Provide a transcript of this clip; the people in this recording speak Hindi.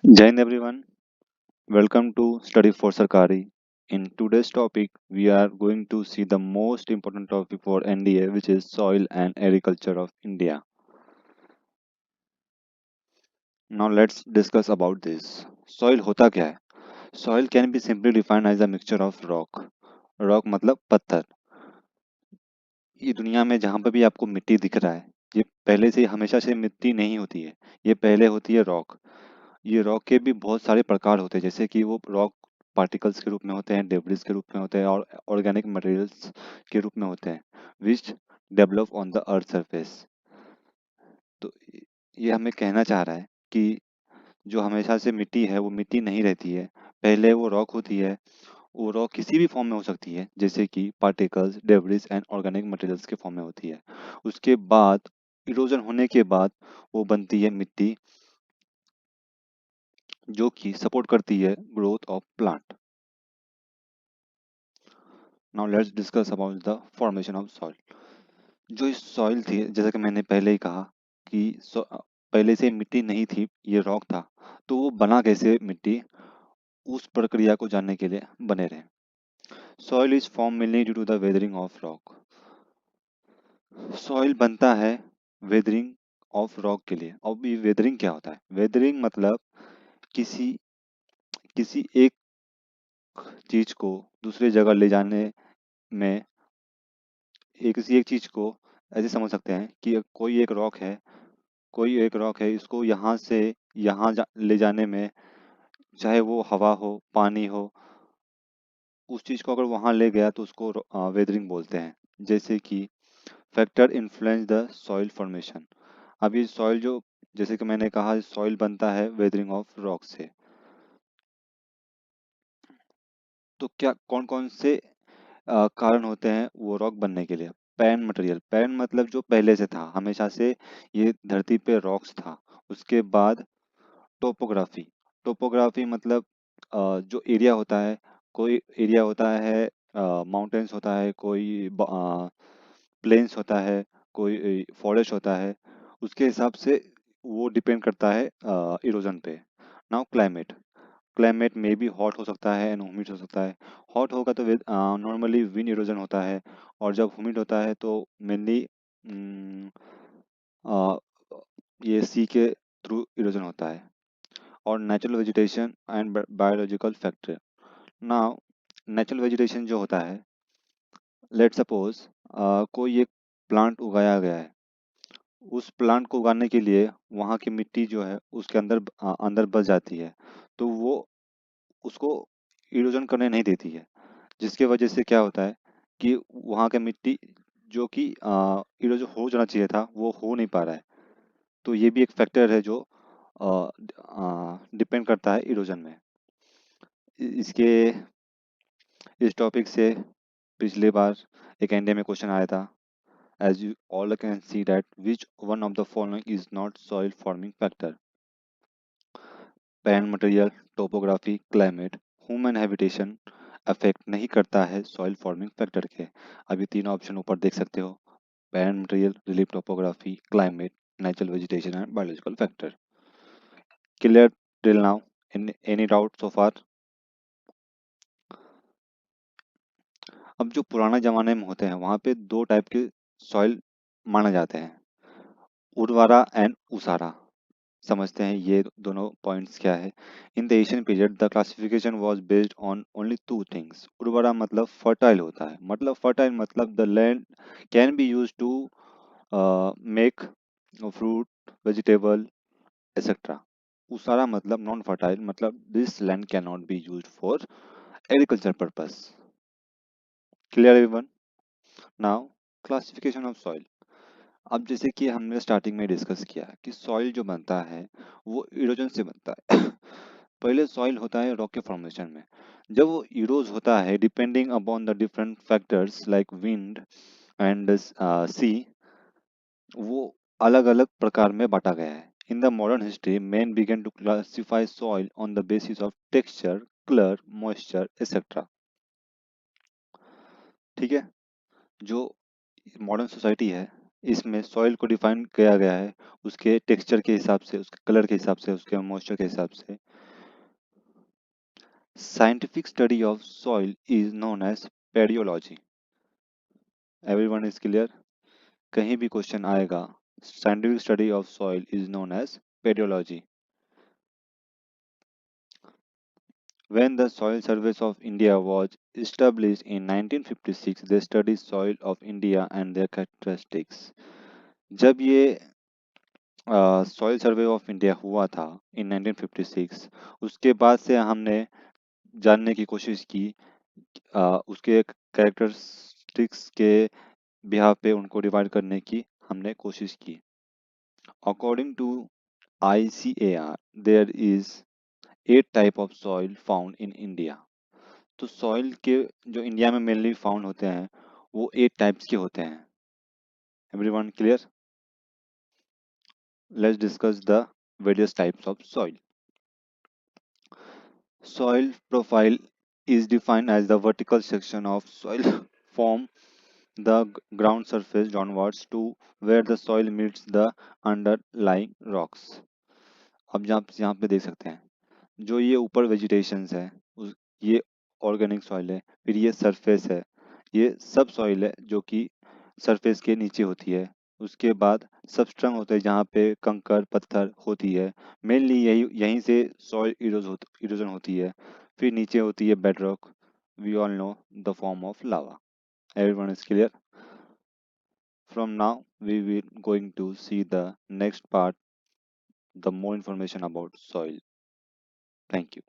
Jai Hind everyone, welcome to Study for Sarkari. In today's topic, we are going to see the most important topic for NDA, which is soil and agriculture of India. Now let's discuss about this. Soil होता क्या है? Soil can be simply defined as a mixture of rock. Rock मतलब पत्थर. ये दुनिया में जहाँ पर भी आपको मिट्टी दिख रहा है, ये पहले से हमेशा से मिट्टी नहीं होती है. ये पहले होती है रॉक. ये रॉक के भी बहुत सारे प्रकार होते हैं, जैसे कि वो रॉक पार्टिकल्स के रूप में होते हैं, डेब्रिस के रूप में होते हैं और ऑर्गेनिक मटेरियल्स के रूप में होते हैं, which develop on the earth surface. तो ये हमें कहना चाह रहा है कि जो हमेशा से मिट्टी है वो मिट्टी नहीं रहती है. पहले वो रॉक होती है. वो रॉक किसी भी फॉर्म में हो सकती है, जैसे कि particles, debris and organic materials के फॉर्म में होती है. उसके बाद इरोजन होने के बाद वो बनती है मिट्टी, जो कि सपोर्ट करती है growth of plant. Now let's discuss about the formation of soil. जो इस सॉइल थी, जैसा कि मैंने पहले ही कहा कि पहले से मिट्टी नहीं थी, ये रॉक था. तो वो बना कैसे मिट्टी, उस प्रक्रिया को जानने के लिए बने रहे. Soil is form mainly due to the weathering of rock. Soil बनता है वेदरिंग ऑफ रॉक के लिए. अब ये वेदरिंग क्या होता है? वेदरिंग मतलब किसी किसी एक चीज को दूसरे जगह ले जाने में, किसी एक चीज को ऐसे समझ सकते हैं कि कोई एक रॉक है, इसको यहाँ से ले जाने में, चाहे वो हवा हो, पानी हो, उस चीज को अगर वहां ले गया तो उसको वेदरिंग बोलते हैं. जैसे कि factor influence the soil formation. अब ये सॉइल जो, जैसे कि मैंने कहा, सॉइल बनता है वेदरिंग ऑफ रॉक से. तो क्या कौन कौन से कारण होते हैं वो रॉक बनने के लिए? Pan material. पैन मतलब जो पहले से था, हमेशा से ये धरती पे रॉक्स था. उसके बाद टोपोग्राफी. टोपोग्राफी मतलब जो एरिया होता है, कोई एरिया होता है, माउंटेन्स होता है, कोई प्लेन्स होता है, कोई फॉरेस्ट होता है, उसके हिसाब से वो डिपेंड करता है इरोजन पे. Now climate. क्लाइमेट में भी हॉट हो सकता है एंड ह्यूमिड हो सकता है. हॉट होगा तो नॉर्मली विंड इरोजन होता है, और जब ह्यूमिड होता है तो मेनली ये सी के थ्रू इरोजन होता है. और natural vegetation and biological factor. Now natural vegetation जो होता है, लेट सपोज कोई एक प्लांट उगाया गया है. उस प्लांट को उगाने के लिए वहाँ की मिट्टी जो है उसके अंदर बस जाती है, तो वो उसको इरोजन करने नहीं देती है, जिसके वजह से क्या होता है कि वहाँ का मिट्टी जो कि इरोजन हो जाना चाहिए था, वो हो नहीं पा रहा है. तो ये भी एक फैक्टर है जो डिपेंड करता है इरोजन में. इसके इस टॉपिक से पिछली बार एक एनडीए में क्वेश्चन आया था. As you all can see that which one of the following is not soil forming factor? Pan material, topography, climate, human habitation affect नहीं करता है सॉइल फॉर्मिंग फैक्टर के. अभी तीन ऑप्शन ऊपर देख सकते हो: pan material, relief topography, climate, natural vegetation and biological factor. Clear till now? Any doubt so far? अब जो पुराने जमाने में होते हैं, वहाँ पे दो टाइप के सॉइल माने जाते हैं: उर्वरा एंड उसारा. समझते हैं ये दोनों पॉइंट्स क्या है. In the Asian period the classification was based on only two things. उर्वरा मतलब फर्टाइल होता है, मतलब the land can be use to make fruit, vegetable, etcetera. उसारा मतलब नॉन फर्टाइल, मतलब this land can not be use for agriculture purpose. Clear everyone? Now classification of soil. अब जैसे कि हमने स्टार्टिंग में डिस्कस किया कि सॉइल जो बनता है वो इरोजन से बनता है. पहले सॉइल होता है रॉक के फॉर्मेशन में. जब वो इरोज होता है, depending upon the different factors like wind and sea, वो अलग अलग प्रकार में बांटा गया है. In the modern history man began to classify soil on the basis of texture, colour, moisture etcetera. ठीक है. जो मॉडर्न सोसाइटी है, इसमें सॉइल को डिफाइन किया गया है उसके टेक्सचर के हिसाब से, उसके कलर के हिसाब से, उसके मॉइस्चर के हिसाब से. Scientific study of soil is known as pedology. Everyone is clear? कहीं भी क्वेश्चन आएगा, scientific study of soil is known as pedology. When the Soil Survey of India was established in 1956, they studied soil of India and their characteristics. जब ये सॉइल सर्वे ऑफ इंडिया हुआ था इन 1956, उसके बाद से हमने जानने की कोशिश की, उसके कैरेक्टरिस्टिक्स के बिहार पे उनको डिवाइड करने की हमने कोशिश की. According to ICAR, there is 8 type of soil found in India. तो सॉइल के जो इंडिया में मेनली फाउंड होते हैं वो 8 टाइप्स के होते हैं. Everyone clear? Let's discuss the various types of soil. Soil profile is defined as the vertical section of soil from the ground surface downwards to where the soil meets the underlying rocks. अब यहाँ पे देख सकते हैं, जो ये ऊपर वेजिटेशंस है ये ऑर्गेनिक सॉइल है, फिर ये सरफेस है, ये सब सॉइल है जो कि सरफेस के नीचे होती है. उसके बाद सबस्ट्रम होता है जहाँ पे कंकर पत्थर होती है, मेनली यहीं से सॉइल इरोजन होती है. फिर नीचे होती है bedrock. We all know the form of lava. Everyone is clear? From now we will going to see the next part, the more information about soil. Thank you.